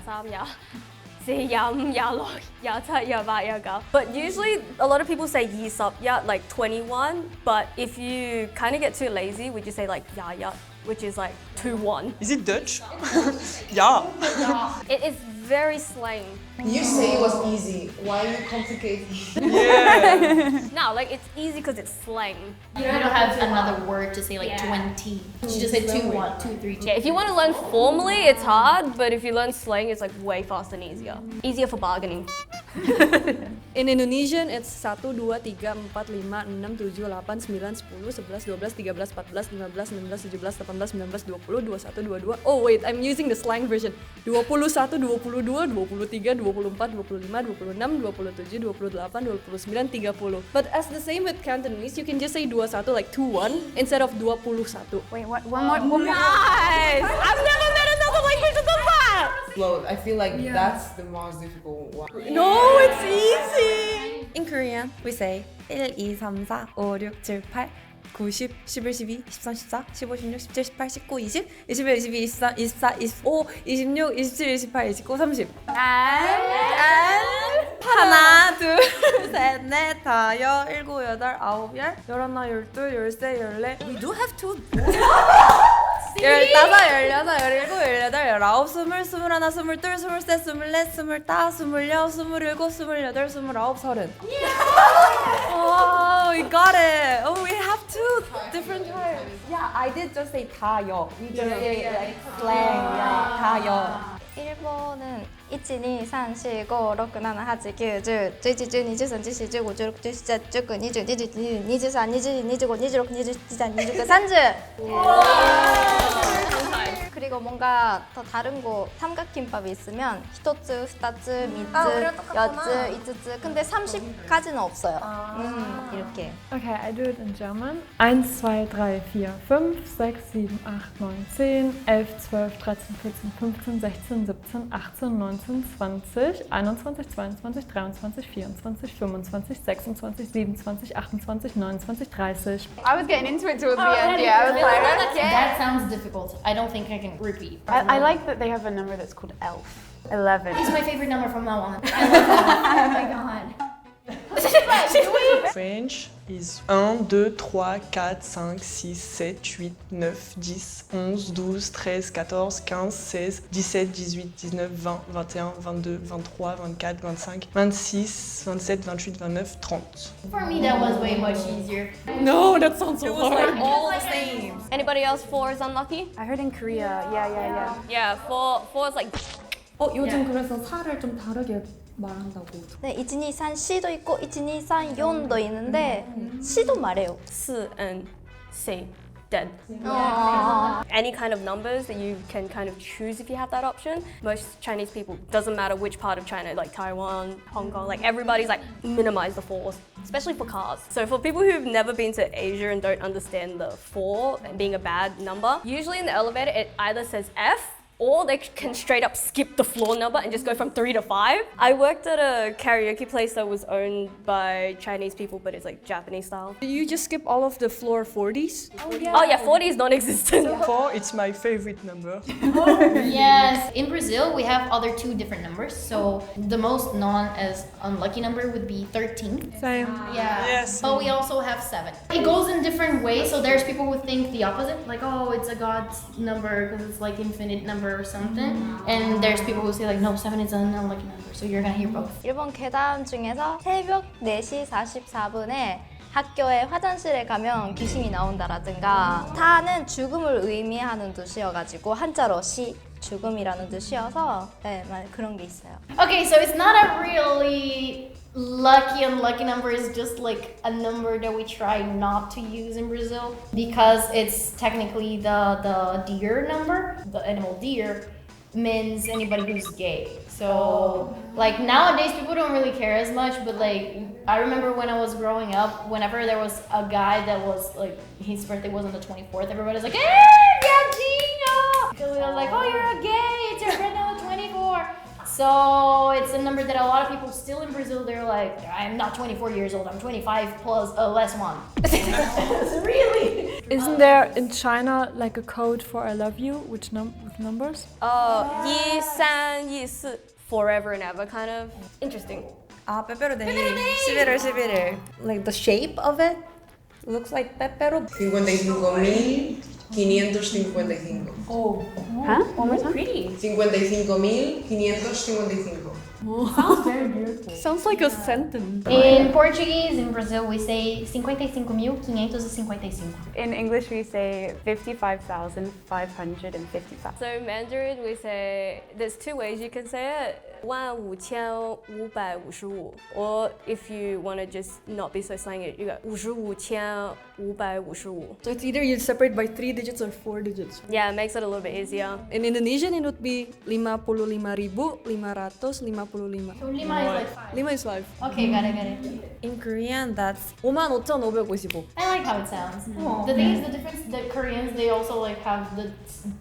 3, ya 4, ya 5, ya 6, ya 7, ya 8, ya 9. But usually a lot of people say yi sub ya, like 21. But if you kind of get too lazy, we just say like ya ya, which is like 2-1. Is it Dutch? Ja. It is very slang. You say it was easy. Why are you complicating? No, like it's easy because it's slang. You don't have another word to say like 20. You just say 2, 1, 2, 3, 2. Yeah, if you want to learn formally, it's hard, but if you learn slang, it's like way faster and easier. Easier for bargaining. In Indonesian, it's 1, 2, 3, 4, 5, 6, 7, 8, 9, 10, 11, 12, 13, 14, 15, 16, 17, 18, 19, 20, 21, 22. Oh wait, I'm using the slang version. 21, 22, 23, 24, 25, 26, 27, 28, 29, 30. But as the same with Cantonese, you can just say 21 like 2-1 instead of 21. Wait, what? One more. Nice! I've never met another language that does that! Slow. I feel like that's the most difficult one. No, it's easy! In Korean, we say 1, 2, 3, 4, 5, 6, 7, 8, 9, 10, 11, 12, 13, 14, 15, 16, 17, 18, 19, 20, 21, 22, 23, 24, 25, 26, 27, 28, 29, 30. And 하나, 둘, 셋, 넷, 다섯, 일곱, 여덟, 아홉, 열, 열하나, 열둘, 열세, 열네. We do have two. 15, 16, 17, 18, 19, 20, 21, 22, 23, 24, 25, 26, 27, 28, 29, 30. Oh, we got it. Oh, we have two different types. Yeah, I did just say 다요. We just say like slang. Yeah, 다요. 일본은 1, 2, 3, 4, 5, 6, 7, 8, 9, 10, 11, 12, 13, 14, 15, 16, 17, 18, 19, 20, 21, 23, 24, 25, 26, 27, 28, 29, 30! 그리고 뭔가 더 다른 거 삼각김밥이 있으면 히토츠, 스타츠, 미츠, 여츠, 이츠츠 근데 30까지는 없어요. 이렇게. Okay, I do it in German. 1, 2, 3, 4, 5, 6, 7, 8, 9, 10, 11, 12, 13, 14, 15, 16, 17, 18, 19, 20, 21, 22, 23, 24, 25, 26, 27, 28, 29, 30. I was getting into it towards the end. Yeah, I was like, That sounds difficult. I don't think I can repeat. I like that they have a number that's called elf. 11. It's my favorite number from now on. I love that. Oh my god. French is 1, 2, 3, 4, 5, 6, 7, 8, 9, 10, 11, 12, 13, 14, 15, 16, 17, 18, 19, 20, 21, 22, 23, 24, 25, 26, 27, 28, 29, 30. For me, that was way much easier. No, that sounds so hard. All the same. Anybody else 4 is unlucky? I heard in Korea. Yeah. Yeah, 4 is like 요즘 그래서 살을 좀 다르게 말한다고. 네, 1, 2, 3, C도 있고 1, 2, 3, 4도 있는데 C도 말해요. 4 and C, dead. Any kind of numbers that you can kind of choose if you have that option. Most Chinese people, doesn't matter which part of China, like Taiwan, Hong Kong, like everybody's like minimize the 4s, especially for cars. So for people who've never been to Asia and don't understand the 4 and being a bad number, usually in the elevator it either says F or they can straight up skip the floor number and just go from 3 to 5. I worked at a karaoke place that was owned by Chinese people, but it's like Japanese style. You just skip all of the floor 40s? Oh yeah, 40 is non-existent. 4, it's my favorite number. Yes. In Brazil, we have other 2 different numbers. So the most known as unlucky number would be 13. Same. Yeah. Yes. But we also have 7. It goes in different ways. So there's people who think the opposite, like, oh, it's a God's number because it's like infinite number or something. And there's people who say like, no, 7 is an unlucky number. So you're gonna hear both. 일본 괴담 중에서 새벽 4시 44분에 학교에 화장실에 가면 귀신이 나온다라든가 타는 죽음을 의미하는 뜻이어가지고 한자로 시 죽음이라는 뜻이어서 네, 그런 게 있어요. Okay, so it's not a really unlucky number. Is just like a number that we try not to use in Brazil because it's technically the deer number. The animal deer means anybody who's gay. So like nowadays people don't really care as much, but like I remember when I was growing up, whenever there was a guy that was like his birthday was on the 24th, everybody's like, hey, Gadinho! Because we were like, oh, you're a gay, it's your birthday on the 24th. So it's a number that a lot of people still in Brazil, they're like, I'm not 24 years old, I'm 25 plus less one. Really? Isn't there in China like a code for I love you with numbers? 1, 3, 4, forever and ever kind of. Interesting. 아, 빼빼로데이 11월 11일. Like the shape of it looks like 빼빼로. 55.555. Huh? One more time? 55.555. Sounds like a sentence. In Portuguese, in Brazil, we say 55.555. In English, we say 55,555. So Mandarin, we say, there's 2 ways you can say it. 15,555. Or if you want to just not be so slangy, you go 55,555. So it's either you separate by 3 digits or 4 digits. Yeah, it makes it a little bit easier. In Indonesian, it would be 55,555. So lima is like 5. Lima is 5. Okay, got it. In Korean, that's 55,555. I like how it sounds. The thing is, the difference, the Koreans, they also like have the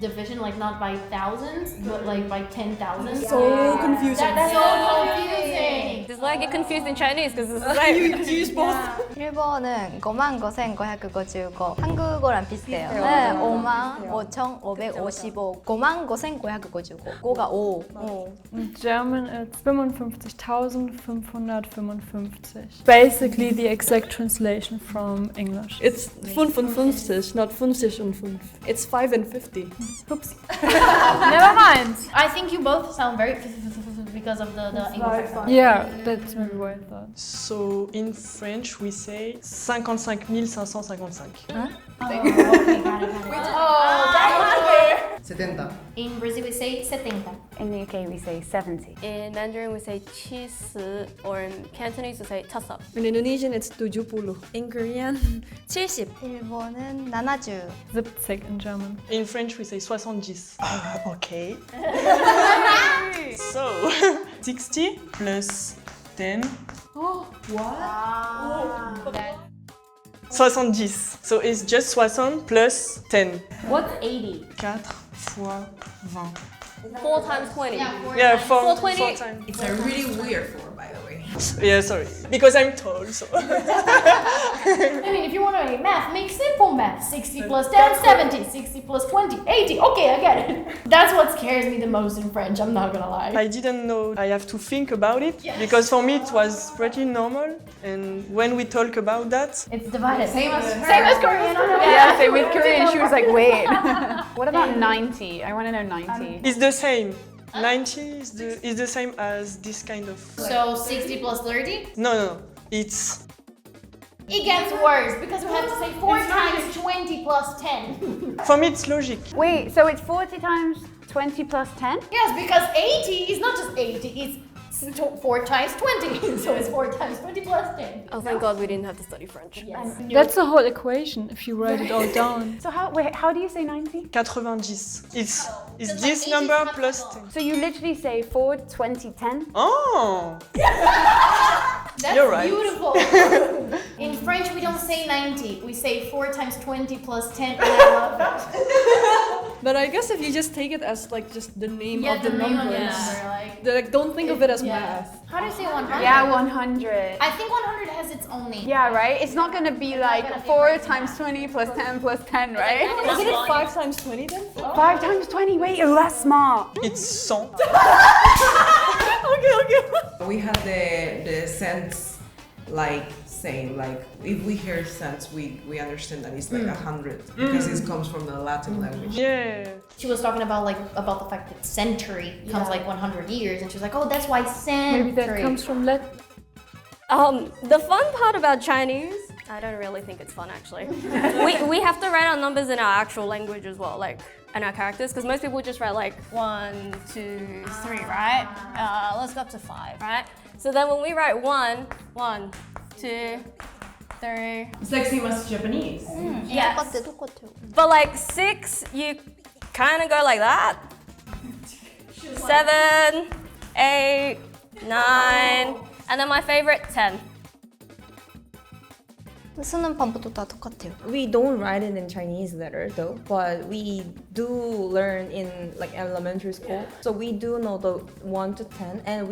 division, like not by thousands, but like by 10,000. So confusing. That's so confusing. This is why I get confused in Chinese because it's the same. You use both. 일본은 55,555. 한국어랑 비슷해요. 네, 55,555. 55,555. 5가 5. In German, it's 55,555. Basically, the exact translation from English. It's 55, not 50 und 5. It's 5 and 50. Oops. Never mind. I think you both sound very because of the English accent. Yeah, that's maybe what I thought. So in French, we say 55,555. Okay, got it. Oh, that was fair. 70. In Brazil, we say 70. In the UK, we say 70. In Mandarin, we say 70, or in Cantonese, we say 5. In Indonesian, it's 70. in Korean 70. 일본은 70. 70 in German. In French, we say 70. Okay. So 60 plus 10. 70. So it's just 60 plus 10. What's 80? 4 fois 20. 4 times 20. Yeah, 4 420. times. It's a really weird 4, by the way. Yeah, sorry. Because I'm tall, so. I mean, if you want to make math, make simple math. 60 plus 10, 70. 60 plus 20, 80. Okay, I get it. That's what scares me the most in French, I'm not gonna lie. I didn't know I have to think about it, because for me it was pretty normal. And when we talk about that, It's divided. Same as Korean. Yeah, same with Korean. She was like, wait. What about 90? I want to know 90. it's the same. 90 is the same as this kind of. So 60 plus 30? No. It's. It gets worse because we have to say 4 times 20 plus 10. For me, it's logic. Wait, so it's 40 times 20 plus 10? Yes, because 80 is not just 80, it's 4 times 20. So it's 4 times 20 plus 10. Oh, thank God we didn't have to study French. Yes. That's the whole equation if you write it all down. So how do you say 90? 90. It's like this 80 number times plus 12. 10. So you literally say 4, 20, 10? Oh! That's You're right. beautiful. In French, we don't say 90. We say 4 times 20 plus 10, and I love it. But I guess if you just take it as like just the name of the name of the numbers, number, like, like don't think of it as math. how do you say 100? Yeah, 100. I think 100 has its own name. Yeah, right? It's not gonna be like 4 times 20 plus 10 plus 10, right? Isn't it 5 times 20 then? 5 times 20, wait, oh, that's smart. It's 100. We have the sense like saying like if we hear sense we understand that it's like 100 because it comes from the Latin language. Yeah. She was talking about about the fact that century comes like 100 years, and she's like, oh, that's why century. Maybe that comes from Latin. The fun part about Chinese, I don't really think it's fun actually. we have to write our numbers in our actual language as well, like, and our characters, because most people just write like 1, 2, 3, right? Let's go up to 5, right? So then when we write 1, 2, 3. It's like same as Japanese. Yes. 똑같아. But like 6, you kind of go like that. 7, 8, 9, and then my favorite 10. 쓰는 방법도 다 똑같아요. We don't write it in Chinese letter though, but we do learn in like elementary school. So we do know the 1 to 10, and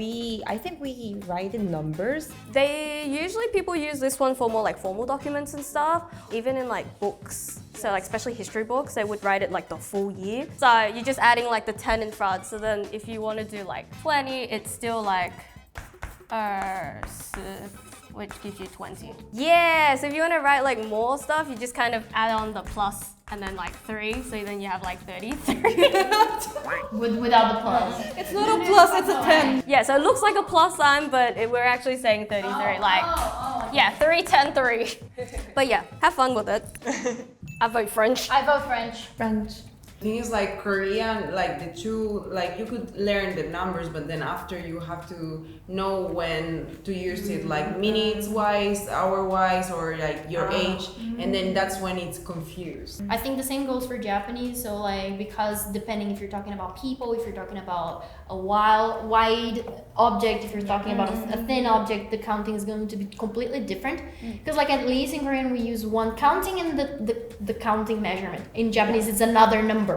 I think we write in numbers. Usually people use this one for more like formal documents and stuff, even in like books. So like especially history books, they would write it like the full year. So you're just adding like the 10 in front. So then if you want to do like 20, it's still like which gives you 20. Yeah, so if you want to write like more stuff, you just kind of add on the plus and then like 3, so then you have like 33. Without the plus. It's not a plus, it's a 10. Yeah, so it looks like a plus sign, but we're actually saying 33. Yeah, 3, 10, 3. But yeah, have fun with it. I vote French. I vote French. French. Thing is like Korean, like the two, like you could learn the numbers, but then after you have to know when to use it, like minutes wise, hour wise, or like your age, and then that's when it's confused. I think the same goes for Japanese. So like, because depending if you're talking about people, if you're talking about a wide object, if you're talking about a thin object, the counting is going to be completely different. Because like at least in Korean we use one counting and the counting measurement. In Japanese it's another number.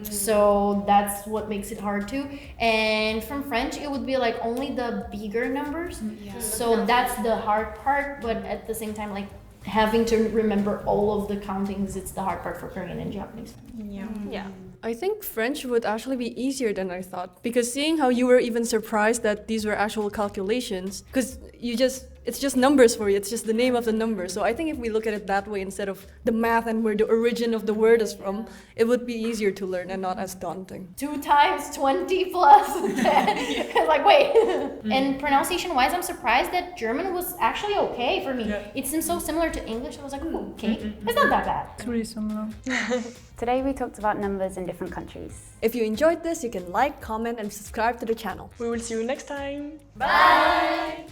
So that's what makes it hard too. And from French it would be like only the bigger numbers. So that's the hard part, but at the same time like having to remember all of the countings, it's the hard part for Korean and Japanese. Yeah. I think French would actually be easier than I thought, because seeing how you were even surprised that these were actual calculations, because it's just numbers for you, it's just the name of the number. So I think if we look at it that way instead of the math and where the origin of the word is from, it would be easier to learn and not as daunting. 2 times 20 plus 10. Like, wait. And pronunciation wise, I'm surprised that German was actually okay for me. It seems so similar to English. I was like, oh, okay, it's not that bad. It's really similar. Today we talked about numbers in different countries. If you enjoyed this, you can like, comment, and subscribe to the channel. We will see you next time. Bye.